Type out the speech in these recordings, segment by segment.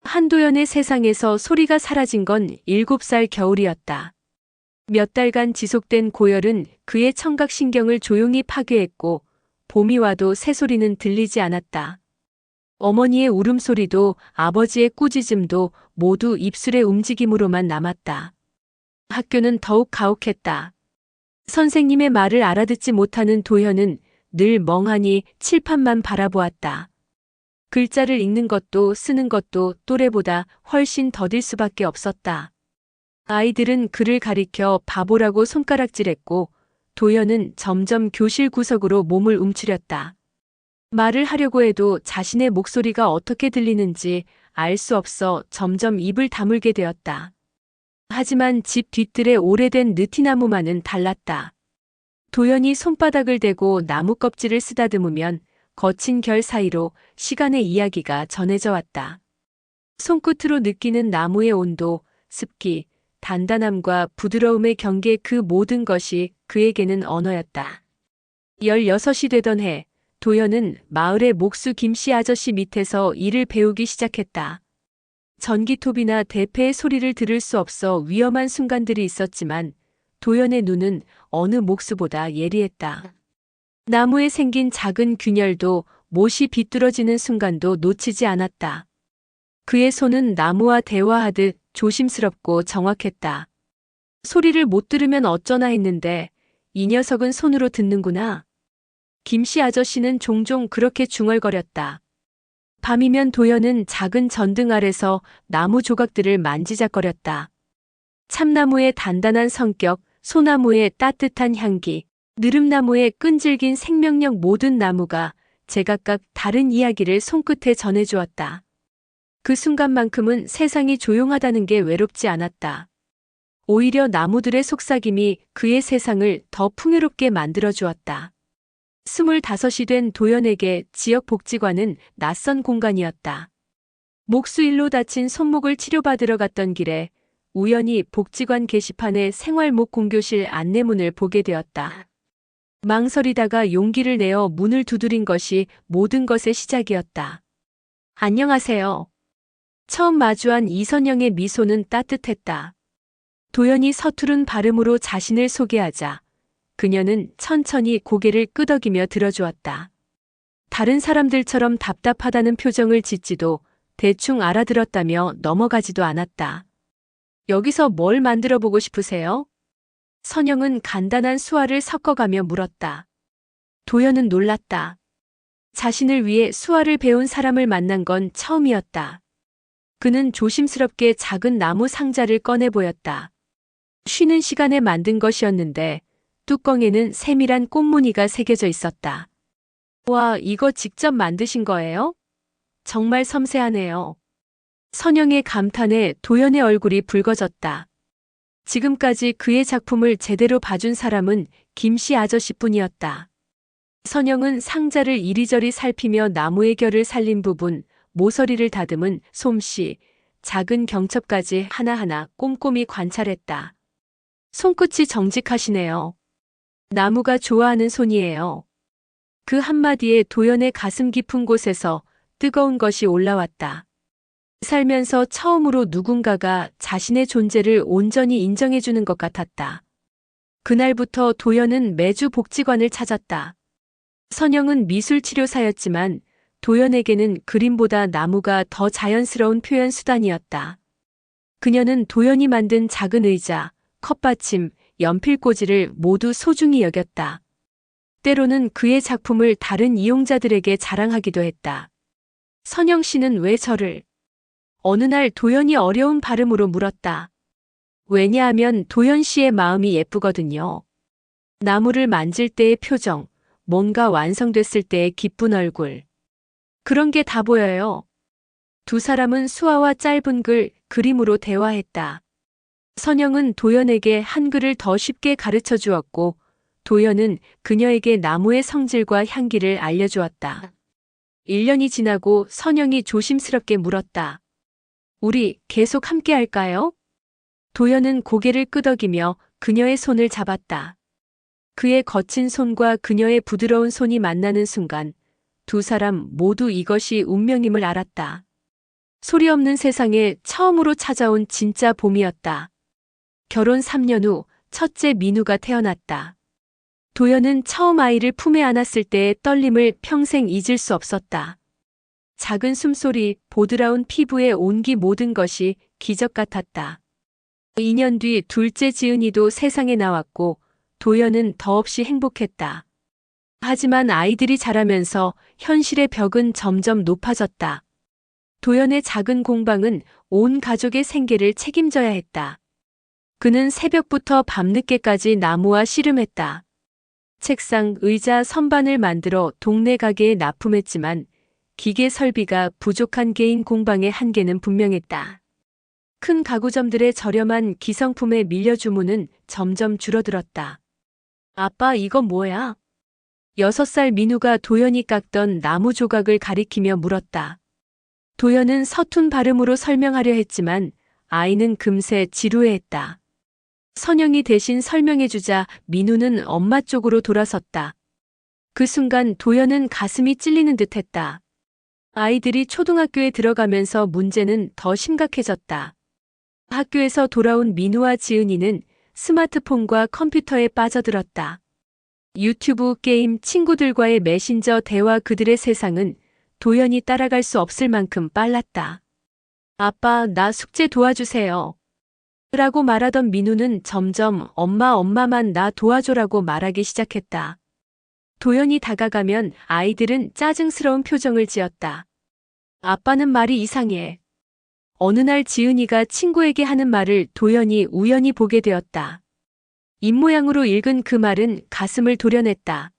한도연의 세상에서 소리가 사라진 건 7살 겨울이었다. 몇 달간 지속된 고열은 그의 청각신경을 조용히 파괴했고 봄이 와도 새소리는 들리지 않았다. 어머니의 울음소리도 아버지의 꾸짖음도 모두 입술의 움직임으로만 남았다. 학교는 더욱 가혹했다. 선생님의 말을 알아듣지 못하는 도현은 늘 멍하니 칠판만 바라보았다. 글자를 읽는 것도 쓰는 것도 또래보다 훨씬 더딜 수밖에 없었다. 아이들은 그를 가리켜 바보라고 손가락질했고 도현은 점점 교실 구석으로 몸을 움츠렸다. 말을 하려고 해도 자신의 목소리가 어떻게 들리는지 알 수 없어 점점 입을 다물게 되었다. 하지만 집 뒤뜰의 오래된 느티나무만은 달랐다. 도현이 손바닥을 대고 나무 껍질을 쓰다듬으면 거친 결 사이로 시간의 이야기가 전해져 왔다. 손끝으로 느끼는 나무의 온도, 습기, 단단함과 부드러움의 경계 그 모든 것이 그에게는 언어였다. 16이 되던 해, 도현은 마을의 목수 김씨 아저씨 밑에서 일을 배우기 시작했다. 전기톱이나 대패의 소리를 들을 수 없어 위험한 순간들이 있었지만 도현의 눈은 어느 목수보다 예리했다. 나무에 생긴 작은 균열도 못이 비뚤어지는 순간도 놓치지 않았다. 그의 손은 나무와 대화하듯 조심스럽고 정확했다. 소리를 못 들으면 어쩌나 했는데 이 녀석은 손으로 듣는구나. 김씨 아저씨는 종종 그렇게 중얼거렸다. 밤이면 도현은 작은 전등 아래서 나무 조각들을 만지작거렸다. 참나무의 단단한 성격, 소나무의 따뜻한 향기, 느릅나무의 끈질긴 생명력 모든 나무가 제각각 다른 이야기를 손끝에 전해주었다. 그 순간만큼은 세상이 조용하다는 게 외롭지 않았다. 오히려 나무들의 속삭임이 그의 세상을 더 풍요롭게 만들어주었다. 25이 된 도연에게 지역복지관은 낯선 공간이었다. 목수일로 다친 손목을 치료받으러 갔던 길에 우연히 복지관 게시판에 생활목 공교실 안내문을 보게 되었다. 망설이다가 용기를 내어 문을 두드린 것이 모든 것의 시작이었다. 안녕하세요. 처음 마주한 이선영의 미소는 따뜻했다. 도연이 서투른 발음으로 자신을 소개하자 그녀는 천천히 고개를 끄덕이며 들어주었다. 다른 사람들처럼 답답하다는 표정을 짓지도 대충 알아들었다며 넘어가지도 않았다. 여기서 뭘 만들어 보고 싶으세요? 선영은 간단한 수화를 섞어가며 물었다. 도연은 놀랐다. 자신을 위해 수화를 배운 사람을 만난 건 처음이었다. 그는 조심스럽게 작은 나무 상자를 꺼내 보였다. 쉬는 시간에 만든 것이었는데 뚜껑에는 세밀한 꽃무늬가 새겨져 있었다. 와, 이거 직접 만드신 거예요? 정말 섬세하네요. 선영의 감탄에 도연의 얼굴이 붉어졌다. 지금까지 그의 작품을 제대로 봐준 사람은 김씨 아저씨뿐이었다. 선영은 상자를 이리저리 살피며 나무의 결을 살린 부분, 모서리를 다듬은 솜씨, 작은 경첩까지 하나하나 꼼꼼히 관찰했다. 손끝이 정직하시네요. 나무가 좋아하는 손이에요. 그 한마디에 도연의 가슴 깊은 곳에서 뜨거운 것이 올라왔다. 살면서 처음으로 누군가가 자신의 존재를 온전히 인정해주는 것 같았다. 그날부터 도연은 매주 복지관을 찾았다. 선영은 미술치료사였지만 도연에게는 그림보다 나무가 더 자연스러운 표현 수단이었다. 그녀는 도연이 만든 작은 의자, 컵받침, 연필꽂이를 모두 소중히 여겼다. 때로는 그의 작품을 다른 이용자들에게 자랑하기도 했다. 선영 씨는 왜 저를? 어느 날 도연이 어려운 발음으로 물었다. 왜냐하면 도연 씨의 마음이 예쁘거든요. 나무를 만질 때의 표정, 뭔가 완성됐을 때의 기쁜 얼굴. 그런 게 다 보여요. 두 사람은 수화와 짧은 글, 그림으로 대화했다. 선영은 도연에게 한글을 더 쉽게 가르쳐 주었고, 도연은 그녀에게 나무의 성질과 향기를 알려주었다. 1년이 지나고 선영이 조심스럽게 물었다. 우리 계속 함께 할까요? 도연은 고개를 끄덕이며 그녀의 손을 잡았다. 그의 거친 손과 그녀의 부드러운 손이 만나는 순간 두 사람 모두 이것이 운명임을 알았다. 소리 없는 세상에 처음으로 찾아온 진짜 봄이었다. 결혼 3년 후 첫째 민우가 태어났다. 도연은 처음 아이를 품에 안았을 때의 떨림을 평생 잊을 수 없었다. 작은 숨소리, 보드라운 피부의 온기 모든 것이 기적 같았다. 2년 뒤 둘째 지은이도 세상에 나왔고 도연은 더없이 행복했다. 하지만 아이들이 자라면서 현실의 벽은 점점 높아졌다. 도연의 작은 공방은 온 가족의 생계를 책임져야 했다. 그는 새벽부터 밤늦게까지 나무와 씨름했다. 책상, 의자, 선반을 만들어 동네 가게에 납품했지만 기계 설비가 부족한 개인 공방의 한계는 분명했다. 큰 가구점들의 저렴한 기성품의 밀려 주문은 점점 줄어들었다. 아빠, 이건 뭐야? 6살 민우가 도연이 깎던 나무 조각을 가리키며 물었다. 도연은 서툰 발음으로 설명하려 했지만 아이는 금세 지루해했다. 선영이 대신 설명해주자 민우는 엄마 쪽으로 돌아섰다. 그 순간 도연은 가슴이 찔리는 듯했다. 아이들이 초등학교에 들어가면서 문제는 더 심각해졌다. 학교에서 돌아온 민우와 지은이는 스마트폰과 컴퓨터에 빠져들었다. 유튜브, 게임, 친구들과의 메신저 대화, 그들의 세상은 도연이 따라갈 수 없을 만큼 빨랐다. 아빠, 나 숙제 도와주세요. 라고 말하던 민우는 점점 엄마만 나 도와줘라고 말하기 시작했다. 도연이 다가가면 아이들은 짜증스러운 표정을 지었다. 아빠는 말이 이상해. 어느 날 지은이가 친구에게 하는 말을 도연이 우연히 보게 되었다. 입모양으로 읽은 그 말은 가슴을 도려냈다.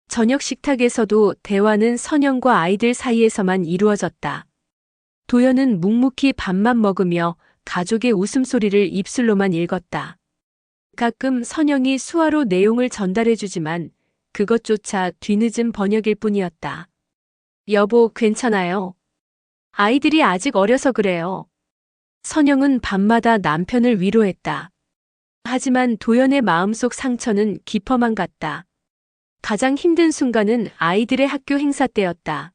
저녁 식탁에서도 대화는 선영과 아이들 사이에서만 이루어졌다. 도연은 묵묵히 밥만 먹으며 가족의 웃음소리를 입술로만 읽었다. 가끔 선영이 수화로 내용을 전달해주지만 그것조차 뒤늦은 번역일 뿐이었다. 여보, 괜찮아요. 아이들이 아직 어려서 그래요. 선영은 밤마다 남편을 위로했다. 하지만 도연의 마음속 상처는 깊어만 갔다. 가장 힘든 순간은 아이들의 학교 행사 때였다.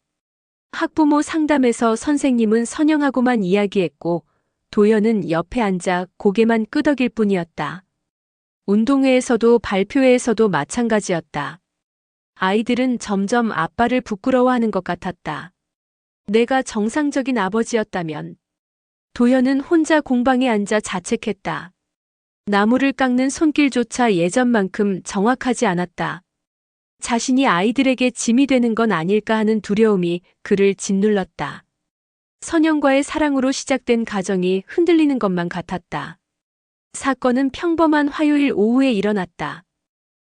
학부모 상담에서 선생님은 선영하고만 이야기했고 도연은 옆에 앉아 고개만 끄덕일 뿐이었다. 운동회에서도 발표회에서도 마찬가지였다. 아이들은 점점 아빠를 부끄러워하는 것 같았다. 내가 정상적인 아버지였다면. 도연은 혼자 공방에 앉아 자책했다. 나무를 깎는 손길조차 예전만큼 정확하지 않았다. 자신이 아이들에게 짐이 되는 건 아닐까 하는 두려움이 그를 짓눌렀다. 선영과의 사랑으로 시작된 가정이 흔들리는 것만 같았다. 사건은 평범한 화요일 오후에 일어났다.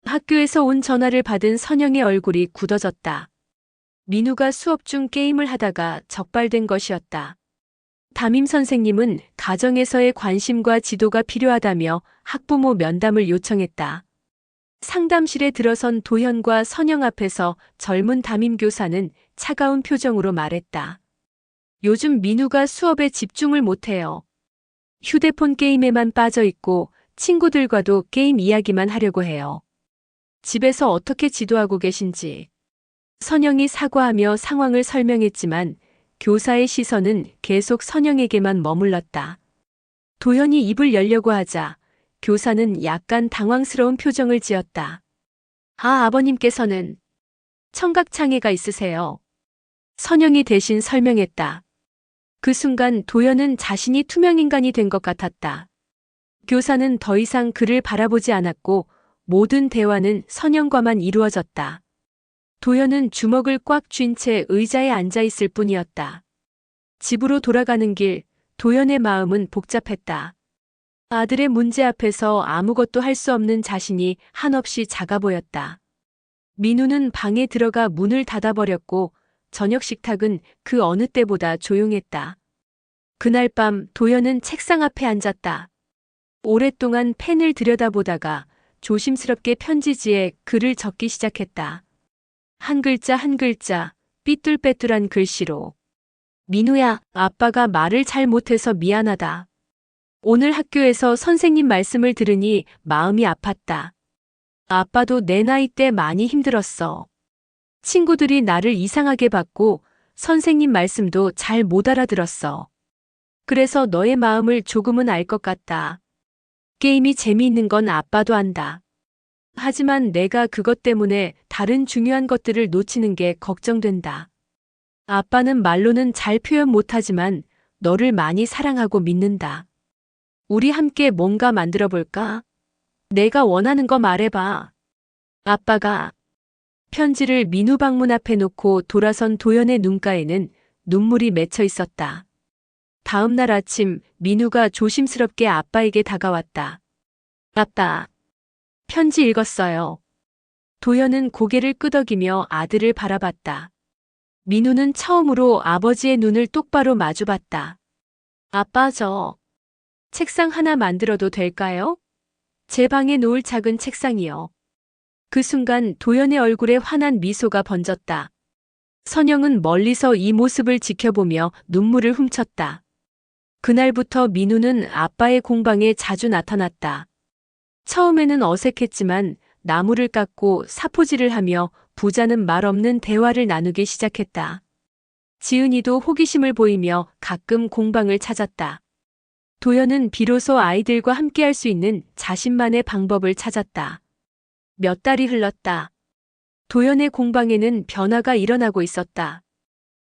학교에서 온 전화를 받은 선영의 얼굴이 굳어졌다. 민우가 수업 중 게임을 하다가 적발된 것이었다. 담임 선생님은 가정에서의 관심과 지도가 필요하다며 학부모 면담을 요청했다. 상담실에 들어선 도현과 선영 앞에서 젊은 담임 교사는 차가운 표정으로 말했다. 요즘 민우가 수업에 집중을 못해요. 휴대폰 게임에만 빠져 있고 친구들과도 게임 이야기만 하려고 해요. 집에서 어떻게 지도하고 계신지. 선영이 사과하며 상황을 설명했지만 교사의 시선은 계속 선영에게만 머물렀다. 도연이 입을 열려고 하자 교사는 약간 당황스러운 표정을 지었다. 아버님께서는 청각장애가 있으세요. 선영이 대신 설명했다. 그 순간 도연은 자신이 투명인간이 된 것 같았다. 교사는 더 이상 그를 바라보지 않았고 모든 대화는 선영과만 이루어졌다. 도연은 주먹을 꽉 쥔 채 의자에 앉아 있을 뿐이었다. 집으로 돌아가는 길, 도연의 마음은 복잡했다. 아들의 문제 앞에서 아무것도 할 수 없는 자신이 한없이 작아 보였다. 민우는 방에 들어가 문을 닫아버렸고 저녁 식탁은 그 어느 때보다 조용했다. 그날 밤 도연은 책상 앞에 앉았다. 오랫동안 펜을 들여다보다가 조심스럽게 편지지에 글을 적기 시작했다. 한 글자 한 글자 삐뚤빼뚤한 글씨로. 민우야, 아빠가 말을 잘 못해서 미안하다. 오늘 학교에서 선생님 말씀을 들으니 마음이 아팠다. 아빠도 내 나이 때 많이 힘들었어. 친구들이 나를 이상하게 봤고 선생님 말씀도 잘 못 알아들었어. 그래서 너의 마음을 조금은 알 것 같다. 게임이 재미있는 건 아빠도 안다. 하지만 내가 그것 때문에 다른 중요한 것들을 놓치는 게 걱정된다. 아빠는 말로는 잘 표현 못하지만 너를 많이 사랑하고 믿는다. 우리 함께 뭔가 만들어 볼까? 내가 원하는 거 말해봐. 아빠가 편지를 민우 방문 앞에 놓고 돌아선 도연의 눈가에는 눈물이 맺혀 있었다. 다음 날 아침 민우가 조심스럽게 아빠에게 다가왔다. 아빠, 편지 읽었어요. 도연은 고개를 끄덕이며 아들을 바라봤다. 민우는 처음으로 아버지의 눈을 똑바로 마주봤다. 아빠, 저 책상 하나 만들어도 될까요? 제 방에 놓을 작은 책상이요. 그 순간 도연의 얼굴에 환한 미소가 번졌다. 선영은 멀리서 이 모습을 지켜보며 눈물을 훔쳤다. 그날부터 민우는 아빠의 공방에 자주 나타났다. 처음에는 어색했지만 나무를 깎고 사포질을 하며 부자는 말 없는 대화를 나누기 시작했다. 지은이도 호기심을 보이며 가끔 공방을 찾았다. 도연은 비로소 아이들과 함께할 수 있는 자신만의 방법을 찾았다. 몇 달이 흘렀다. 도연의 공방에는 변화가 일어나고 있었다.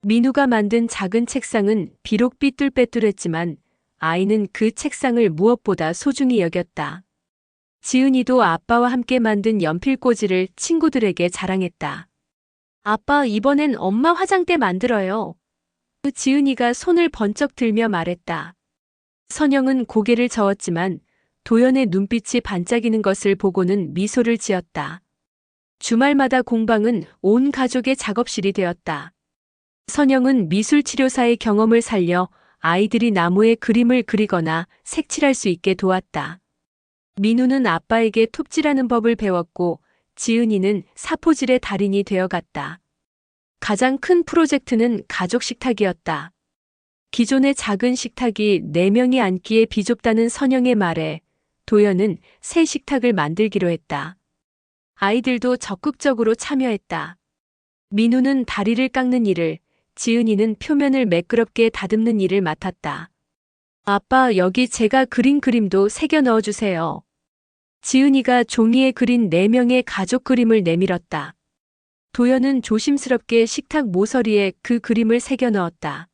민우가 만든 작은 책상은 비록 삐뚤빼뚤했지만 아이는 그 책상을 무엇보다 소중히 여겼다. 지은이도 아빠와 함께 만든 연필꽂이를 친구들에게 자랑했다. 아빠, 이번엔 엄마 화장대 만들어요. 지은이가 손을 번쩍 들며 말했다. 선영은 고개를 저었지만 도연의 눈빛이 반짝이는 것을 보고는 미소를 지었다. 주말마다 공방은 온 가족의 작업실이 되었다. 선영은 미술치료사의 경험을 살려 아이들이 나무에 그림을 그리거나 색칠할 수 있게 도왔다. 민우는 아빠에게 톱질하는 법을 배웠고 지은이는 사포질의 달인이 되어갔다. 가장 큰 프로젝트는 가족 식탁이었다. 기존의 작은 식탁이 4명이 앉기에 비좁다는 선영의 말에 도연은 새 식탁을 만들기로 했다. 아이들도 적극적으로 참여했다. 민우는 다리를 깎는 일을, 지은이는 표면을 매끄럽게 다듬는 일을 맡았다. 아빠, 여기 제가 그린 그림도 새겨 넣어주세요. 지은이가 종이에 그린 4명의 가족 그림을 내밀었다. 도연은 조심스럽게 식탁 모서리에 그 그림을 새겨 넣었다.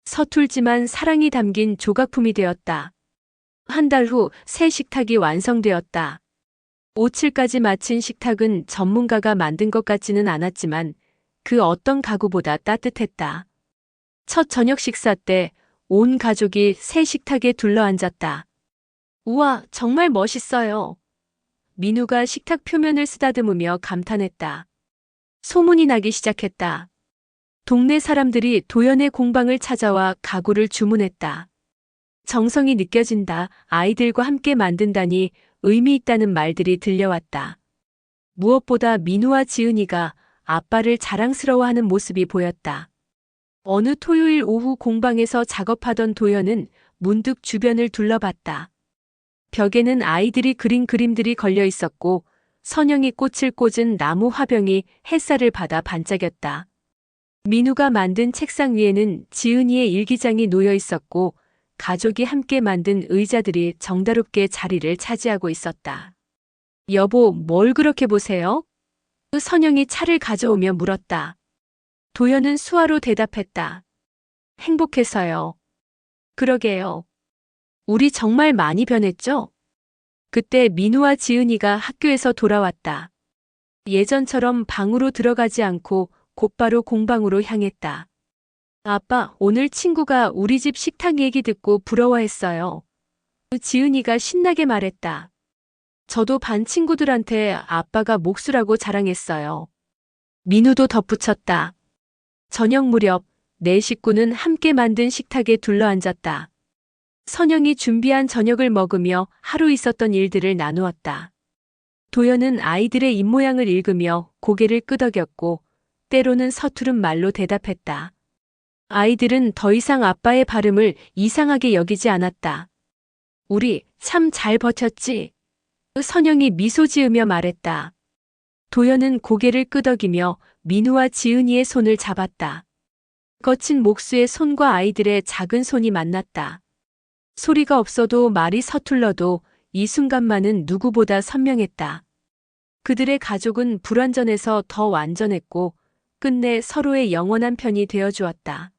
서툴지만 사랑이 담긴 조각품이 되었다. 한 달 후 새 식탁이 완성되었다. 5칠까지 마친 식탁은 전문가가 만든 것 같지는 않았지만 그 어떤 가구보다 따뜻했다. 첫 저녁 식사 때 온 가족이 새 식탁에 둘러앉았다. 우와, 정말 멋있어요. 민우가 식탁 표면을 쓰다듬으며 감탄했다. 소문이 나기 시작했다. 동네 사람들이 도연의 공방을 찾아와 가구를 주문했다. 정성이 느껴진다. 아이들과 함께 만든다니 의미 있다는 말들이 들려왔다. 무엇보다 민우와 지은이가 아빠를 자랑스러워하는 모습이 보였다. 어느 토요일 오후 공방에서 작업하던 도연은 문득 주변을 둘러봤다. 벽에는 아이들이 그린 그림들이 걸려 있었고 선영이 꽃을 꽂은 나무 화병이 햇살을 받아 반짝였다. 민우가 만든 책상 위에는 지은이의 일기장이 놓여 있었고 가족이 함께 만든 의자들이 정다롭게 자리를 차지하고 있었다. 여보, 뭘 그렇게 보세요? 선영이 차를 가져오며 물었다. 도연은 수화로 대답했다. 행복해서요. 그러게요. 우리 정말 많이 변했죠? 그때 민우와 지은이가 학교에서 돌아왔다. 예전처럼 방으로 들어가지 않고 곧바로 공방으로 향했다. 아빠, 오늘 친구가 우리 집 식탁 얘기 듣고 부러워했어요. 지은이가 신나게 말했다. 저도 반 친구들한테 아빠가 목수라고 자랑했어요. 민우도 덧붙였다. 저녁 무렵 네 식구는 함께 만든 식탁에 둘러앉았다. 선영이 준비한 저녁을 먹으며 하루 있었던 일들을 나누었다. 도연은 아이들의 입모양을 읽으며 고개를 끄덕였고 때로는 서투른 말로 대답했다. 아이들은 더 이상 아빠의 발음을 이상하게 여기지 않았다. 우리 참 잘 버텼지? 선영이 미소 지으며 말했다. 도연은 고개를 끄덕이며 민우와 지은이의 손을 잡았다. 거친 목수의 손과 아이들의 작은 손이 만났다. 소리가 없어도 말이 서툴러도 이 순간만은 누구보다 선명했다. 그들의 가족은 불완전해서 더 완전했고 끝내 서로의 영원한 편이 되어 주었다.